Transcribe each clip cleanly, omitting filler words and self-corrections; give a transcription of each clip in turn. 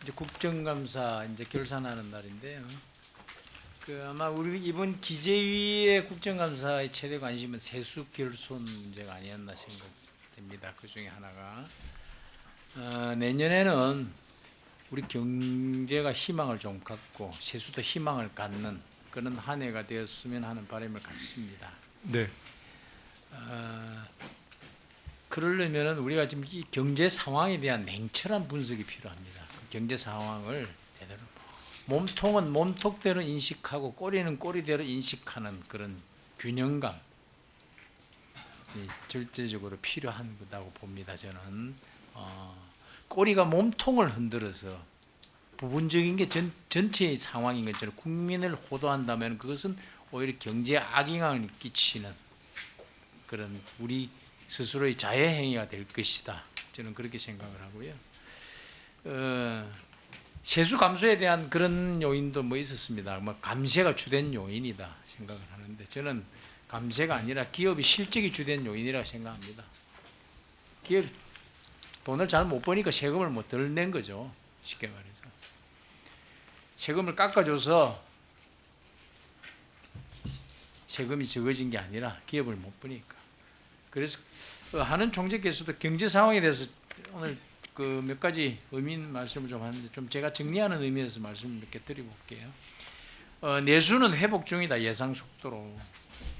이제 국정감사 이제 결산하는 날인데요. 아마 우리 이번 기재위의 국정감사의 최대 관심은 세수 결손 문제가 아니었나 생각됩니다. 그 중에 하나가 내년에는 우리 경제가 희망을 좀 갖고 세수도 희망을 갖는 그런 한 해가 되었으면 하는 바람을 갖습니다. 네. 그러려면은 우리가 지금 이 경제 상황에 대한 냉철한 분석이 필요합니다. 그 경제 상황을 제대로 몸통은 몸통대로 인식하고 꼬리는 꼬리대로 인식하는 그런 균형감이 절대적으로 필요한 거라고 봅니다. 저는 꼬리가 몸통을 흔들어서 부분적인 게 전체의 상황인 것처럼 국민을 호도한다면 그것은 오히려 경제에 악영향을 끼치는 그런 우리 스스로의 자해행위가 될 것이다. 저는 그렇게 생각을 하고요. 세수 감소에 대한 그런 요인도 뭐 있었습니다. 뭐 감세가 주된 요인이다 생각을 하는데 저는 감세가 아니라 기업의 실적이 주된 요인이라고 생각합니다. 기업 돈을 잘 못 버니까 세금을 뭐 덜 낸 거죠. 쉽게 말해서. 세금을 깎아줘서 세금이 적어진 게 아니라 기업을 못 버니까. 그래서 하는 총재께서도 경제 상황에 대해서 오늘 그 몇 가지 의미 있는 말씀을 좀 하는데 좀 제가 정리하는 의미에서 말씀을 몇 개 드려볼게요. 내수는 회복 중이다 예상 속도로.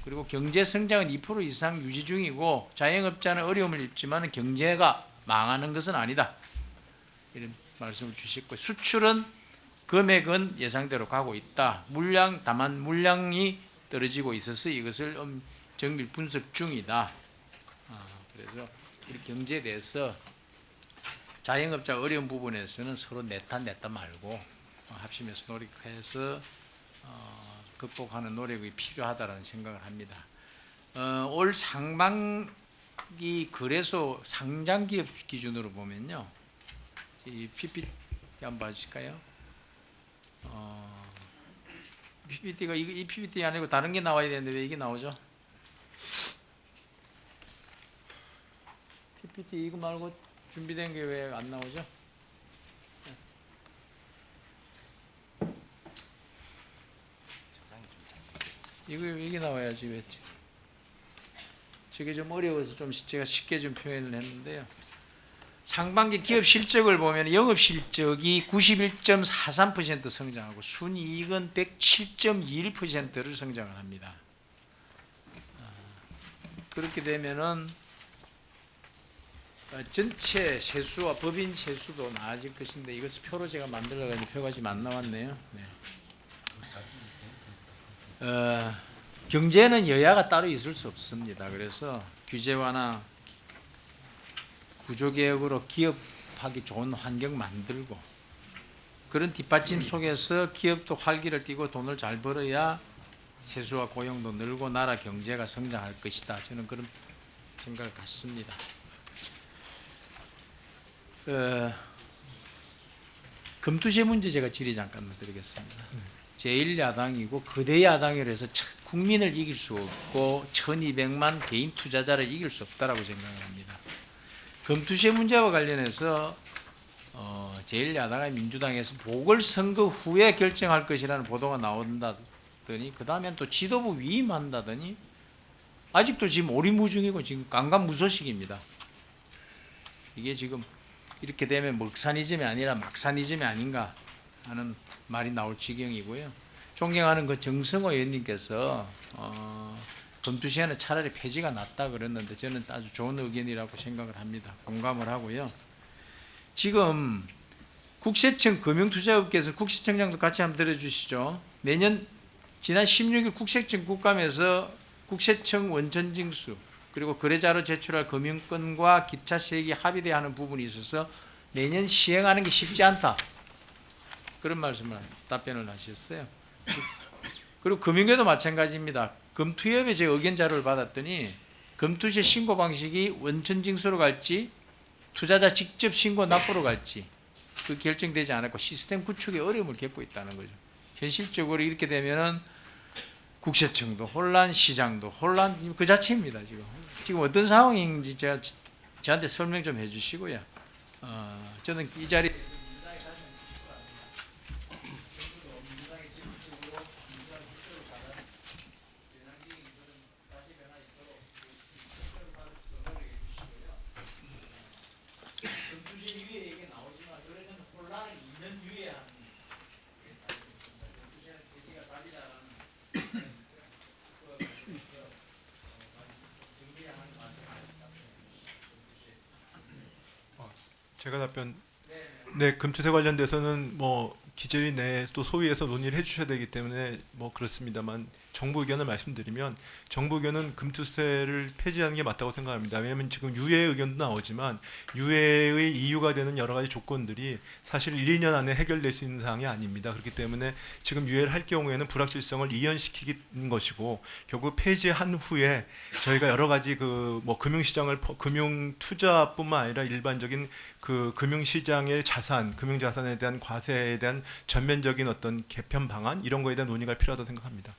그리고 경제 성장은 2% 이상 유지 중이고 자영업자는 어려움을 입지만 경제가 망하는 것은 아니다. 이런 말씀을 주셨고 수출은 금액은 예상대로 가고 있다. 다만 물량이 떨어지고 있어서 이것을 정밀 분석 중이다. 그래서 우리 경제에 대해서 자영업자 어려운 부분에서는 서로 내탓 말고 합심해서 노력해서 극복하는 노력이 필요하다는 생각을 합니다. 올 상반기 거래소 상장기업 기준으로 보면요, 이 PPT 한번 봐주실까요? PPT가 이 PPT 아니고 다른 게 나와야 되는데 왜 이게 나오죠? PPT 이거 말고 준비된 게 왜 안 나오죠? 이게 나와야지 왜? 저게 좀 어려워서 좀 제가 쉽게 좀 표현을 했는데요. 상반기 기업 실적을 보면 영업 실적이 91.43% 성장하고 순이익은 107.21%를 성장을 합니다. 그렇게 되면은 전체 세수와 법인 세수도 나아질 것인데 이것을 표로 제가 만들어가지고 표가 지금 안 나왔네요. 네. 경제는 여야가 따로 있을 수 없습니다. 그래서 규제 완화, 구조개혁으로 기업하기 좋은 환경 만들고 그런 뒷받침 속에서 기업도 활기를 띠고 돈을 잘 벌어야 세수와 고용도 늘고 나라 경제가 성장할 것이다. 저는 그런 생각을 갖습니다. 금투세 문제 제가 질의 잠깐 드리겠습니다. 제1야당이고 거대 야당이라 해서 국민을 이길 수 없고 1200만 개인 투자자를 이길 수 없다라고 생각을 합니다. 금투세 문제와 관련해서 제1야당의 민주당에서 보궐선거 후에 결정할 것이라는 보도가 나온다더니 그 다음엔 또 지도부 위임한다더니 아직도 지금 오리무중이고 지금 강간무소식입니다. 이게 지금 이렇게 되면 먹산이즘이 아니라 막산이즘이 아닌가 하는 말이 나올 지경이고요. 존경하는 그 정성호 의원님께서 금투시에는 차라리 폐지가 낫다 그랬는데 저는 아주 좋은 의견이라고 생각을 합니다. 공감을 하고요. 지금 국세청 금융투자업계에서 국세청장도 같이 한번 들어주시죠. 내년 지난 16일 국세청 국감에서 국세청 원천징수 그리고 거래자로 제출할 금융권과 기타 세액이 합의돼야 하는 부분이 있어서 내년 시행하는 게 쉽지 않다. 그런 답변을 하셨어요. 그리고 금융계도 마찬가지입니다. 금투협에 제 의견 자료를 받았더니 금투세 신고 방식이 원천징수로 갈지 투자자 직접 신고 납부로 갈지 그 결정되지 않았고 시스템 구축에 어려움을 겪고 있다는 거죠. 현실적으로 이렇게 되면은 국세청도 혼란, 시장도 혼란 그 자체입니다. 지금 어떤 상황인지 저한테 설명 좀 해주시고요. 저는 이 자리에 제가 답변. 네, 금투세 관련돼서는 뭐 기재위 내 또 소위에서 논의를 해주셔야 되기 때문에 뭐 그렇습니다만 정부 의견을 말씀드리면 정부 의견은 금투세를 폐지하는 게 맞다고 생각합니다. 왜냐하면 지금 유예 의견도 나오지만 유예의 이유가 되는 여러 가지 조건들이 사실 1, 2년 안에 해결될 수 있는 사항이 아닙니다. 그렇기 때문에 지금 유예를 할 경우에는 불확실성을 이연시키는 것이고 결국 폐지한 후에 저희가 여러 가지 그 뭐 금융시장을 금융 투자뿐만 아니라 일반적인 그 금융시장의 자산, 금융자산에 대한 과세에 대한 전면적인 어떤 개편 방안 이런 거에 대한 논의가 필요하다고 생각합니다.